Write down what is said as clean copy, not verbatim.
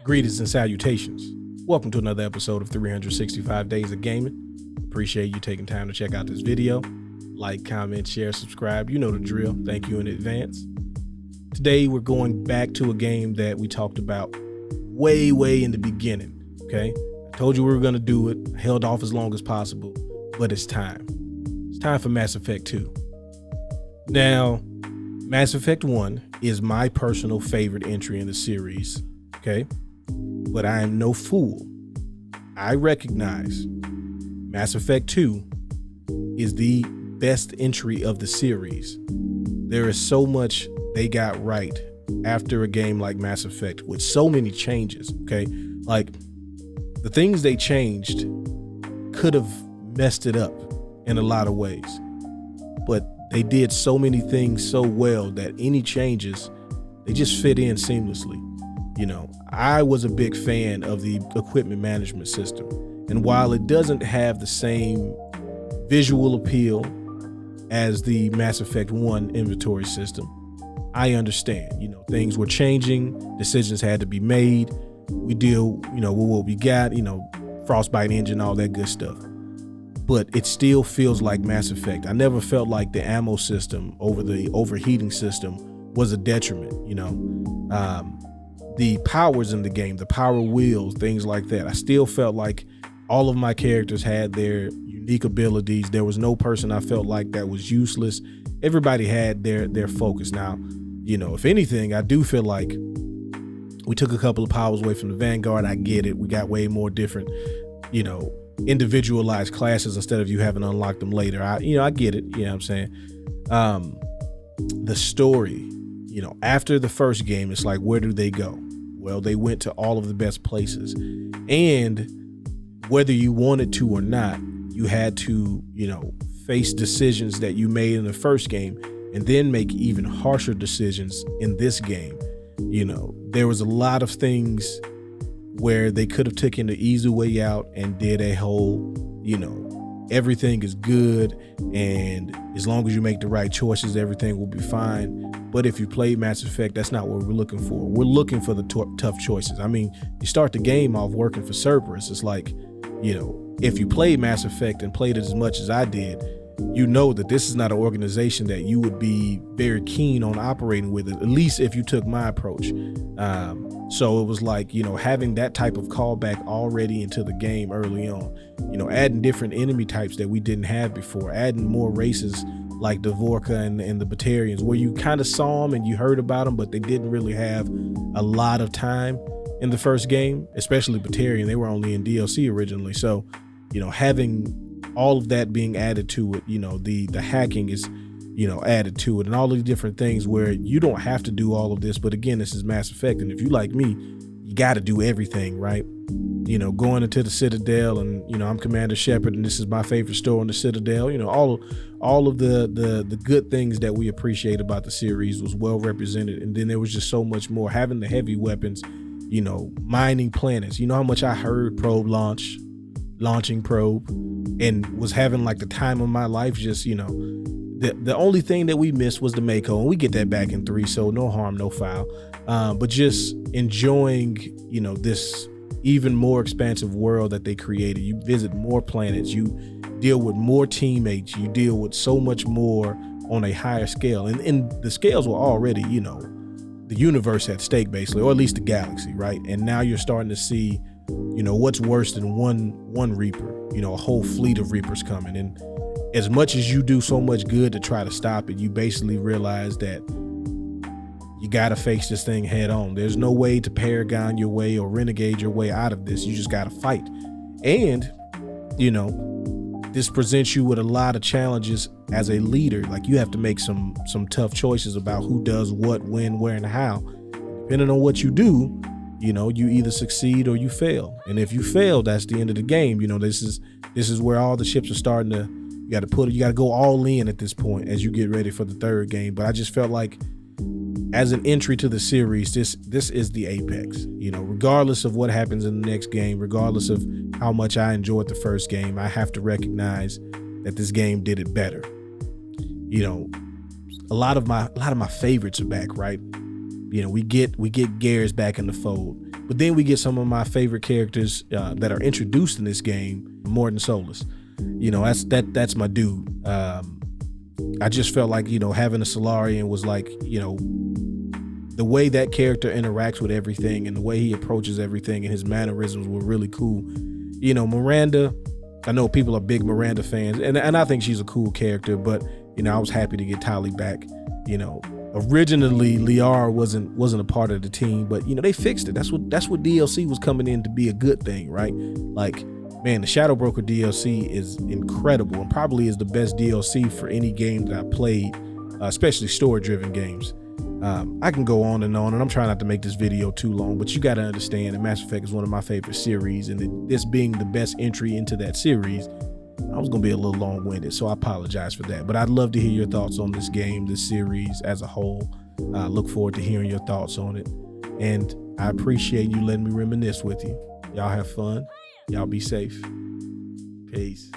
Greetings and salutations. Welcome to another episode of 365 Days of Gaming. Appreciate you taking time to check out this video. Like, comment, share, subscribe. You know the drill. Thank you in advance. Today, we're going back to a game that we talked about way in the beginning, okay? I told you we were going to do it. I held off as long as possible, but it's time. It's time for Mass Effect 2. Now, Mass Effect 1 is my personal favorite entry in the series, okay? But I am no fool. I recognize Mass Effect 2 is the best entry of the series. There is so much they got right after a game like Mass Effect with so many changes, okay? Like, the things they changed could have messed it up in a lot of ways, but they did so many things so well that any changes, they just fit in seamlessly. You know, I was a big fan of the equipment management system. And while it doesn't have the same visual appeal as the Mass Effect 1 inventory system, I understand, you know, things were changing, decisions had to be made. We deal, you know, with what we got, you know, Frostbite engine, all that good stuff. But it still feels like Mass Effect. I never felt like the ammo system over the overheating system was a detriment, you know. The powers in the game, the power wheels, things like that. I still felt like all of my characters had their unique abilities. There was no person I felt like that was useless. Everybody had their focus. Now, you know, if anything, I do feel like we took a couple of powers away from the Vanguard. I get it. We got way more different, you know, individualized classes instead of you having to unlock them later. I get it. You know what I'm saying? The story, you know, after the first game, it's like, where do they go? Well, they went to all of the best places. And whether you wanted to or not, you had to, you know, face decisions that you made in the first game and then make even harsher decisions in this game. You know, there was a lot of things where they could have taken the easy way out and did a whole, you know, everything is good, and as long as you make the right choices, everything will be fine. But if you play Mass Effect, that's not what we're looking for. We're looking for the tough choices. I mean, you start the game off working for Cerberus. It's like, you know, if you played Mass Effect and played it as much as I did, you know that this is not an organization that you would be very keen on operating with, at least if you took my approach. So it was like, you know, having that type of callback already into the game early on, you know, adding different enemy types that we didn't have before, adding more races like the Vorka and the Batarians, where you kind of saw them and you heard about them, but they didn't really have a lot of time in the first game, especially Batarian. They were only in DLC originally. So, you know, having all of that being added to it, you know, the hacking is, you know, added to it, and all these different things where you don't have to do all of this. But again, this is Mass Effect, and if you like me, you got to do everything right. You know, going into the Citadel, and you know, I'm Commander Shepard, and this is my favorite store on the Citadel. You know, all of the good things that we appreciate about the series was well represented, and then there was just so much more. Having the heavy weapons, you know, mining planets. You know how much I heard probe launching probe, and was having like the time of my life. Just, you know, the only thing that we missed was the Mako, and we get that back in 3, so no harm, no foul. But just enjoying, you know, this even more expansive world that they created. You visit more planets, you deal with more teammates, you deal with so much more on a higher scale. And the scales were already, you know, the universe at stake basically, or at least the galaxy, right? And now you're starting to see, you know, what's worse than one Reaper, you know, a whole fleet of Reapers coming. And as much as you do so much good to try to stop it, you basically realize that you got to face this thing head on. There's no way to Paragon your way or Renegade your way out of this. You just got to fight. And, you know, this presents you with a lot of challenges as a leader. Like, you have to make some tough choices about who does what, when, where, and how. Depending on what you do, you know, you either succeed or you fail. And if you fail, that's the end of the game. You know, this is where all the ships are starting to, you got to go all in at this point as you get ready for the third game. But I just felt like, as an entry to the series, this is the apex. You know, regardless of what happens in the next game, regardless of how much I enjoyed the first game, I have to recognize that this game did it better. You know, a lot of my favorites are back, right? You know, we get Garrus back in the fold. But then we get some of my favorite characters that are introduced in this game, Morton Solus. That's my dude. I just felt like, having a Solarian was like, the way that character interacts with everything and the way he approaches everything and his mannerisms were really cool. Miranda, I know people are big Miranda fans, and I think she's a cool character, but I was happy to get Tali back. Originally Liara wasn't a part of the team, but they fixed it. That's what DLC was coming in to be, a good thing, right? Like, man, the Shadow Broker DLC is incredible and probably is the best DLC for any game that I played, especially story-driven games. I can go on, and I'm trying not to make this video too long, but you got to understand that Mass Effect is one of my favorite series, and this being the best entry into that series, I was going to be a little long-winded, so I apologize for that. But I'd love to hear your thoughts on this game, this series as a whole. I look forward to hearing your thoughts on it, and I appreciate you letting me reminisce with you. Y'all have fun. Y'all be safe. Peace.